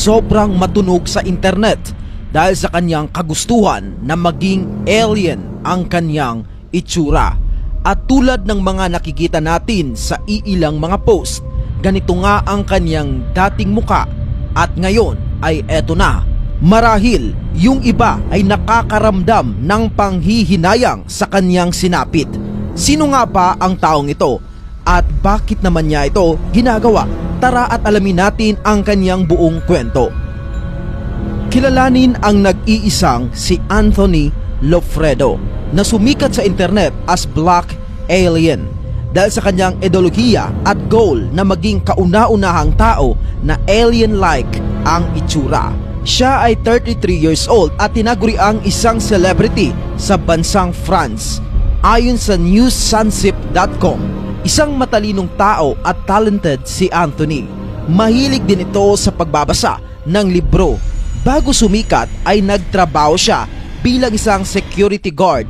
sobrang matunog sa internet dahil sa kanyang kagustuhan na maging alien ang kanyang itsura. At tulad ng mga nakikita natin sa iilang mga post, ganito nga ang kanyang dating muka at ngayon ay eto na. Marahil yung iba ay nakakaramdam ng panghihinayang sa kanyang sinapit. Sino nga ba ang taong ito? At bakit naman niya ito ginagawa? Tara at alamin natin ang kanyang buong kwento. Kilalanin ang nag-iisang si Anthony Loffredo na sumikat sa internet as Black Alien dahil sa kanyang ideolohiya at goal na maging kauna-unahang tao na alien-like ang itsura. Siya ay 33 years old at tinaguriang isang celebrity sa bansang France. Ayon sa newssunsip.com, isang matalinong tao at talented si Anthony. Mahilig din ito sa pagbabasa ng libro. Bago sumikat ay nagtrabaho siya bilang isang security guard.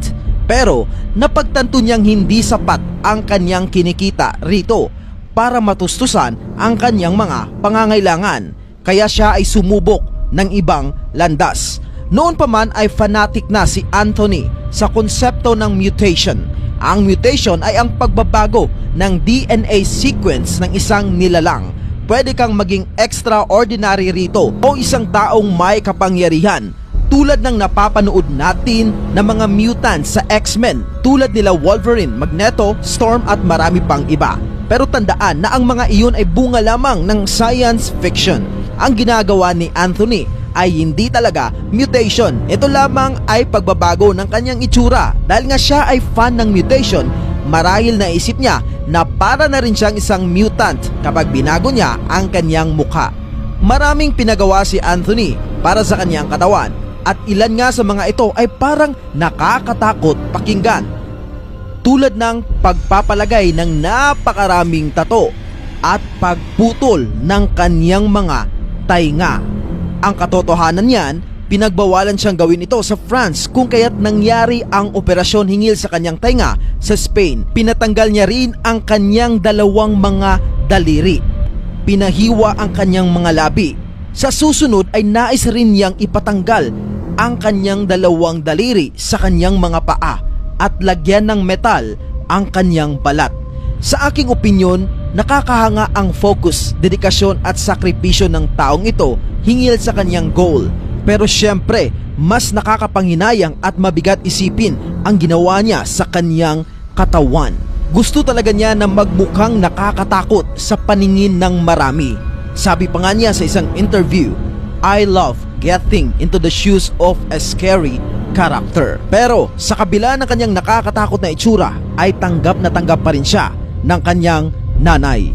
Pero napagtanto niyang hindi sapat ang kanyang kinikita rito para matustusan ang kanyang mga pangangailangan. Kaya siya ay sumubok ng ibang landas. Noon pa man ay fanatic na si Anthony sa konsepto ng mutation. Ang mutation ay ang pagbabago ng DNA sequence ng isang nilalang. Pwede kang maging extraordinary rito o isang taong may kapangyarihan, tulad ng napapanood natin na mga mutants sa X-Men tulad nila Wolverine, Magneto, Storm at marami pang iba. Pero tandaan na ang mga iyon ay bunga lamang ng science fiction. Ang ginagawa ni Anthony ay hindi talaga mutation. Ito lamang ay pagbabago ng kanyang itsura. Dahil nga siya ay fan ng mutation, marahil naisip niya na para na rin siyang isang mutant kapag binago niya ang kanyang mukha. Maraming pinagawa si Anthony para sa kanyang katawan at ilan nga sa mga ito ay parang nakakatakot pakinggan. Tulad ng pagpapalagay ng napakaraming tato at pagputol ng kanyang mga tainga. Ang katotohanan niyan, pinagbawalan siyang gawin ito sa France kung kaya't nangyari ang operasyon hingil sa kanyang tainga sa Spain. Pinatanggal niya rin ang kanyang dalawang mga daliri. Pinahiwa ang kanyang mga labi. Sa susunod ay nais rin niyang ipatanggal ang kanyang dalawang daliri sa kanyang mga paa at lagyan ng metal ang kanyang balat. Sa aking opinyon, nakakahanga ang focus, dedikasyon at sakripisyo ng taong ito hingil sa kanyang goal. Pero syempre, mas nakakapanghinayang at mabigat isipin ang ginawa niya sa kanyang katawan. Gusto talaga niya na magmukhang nakakatakot sa paningin ng marami. Sabi pa nga niya sa isang interview, "I love getting into the shoes of a scary character." Pero sa kabila ng kanyang nakakatakot na itsura, ay tanggap na tanggap pa rin siya ng kanyang nanay.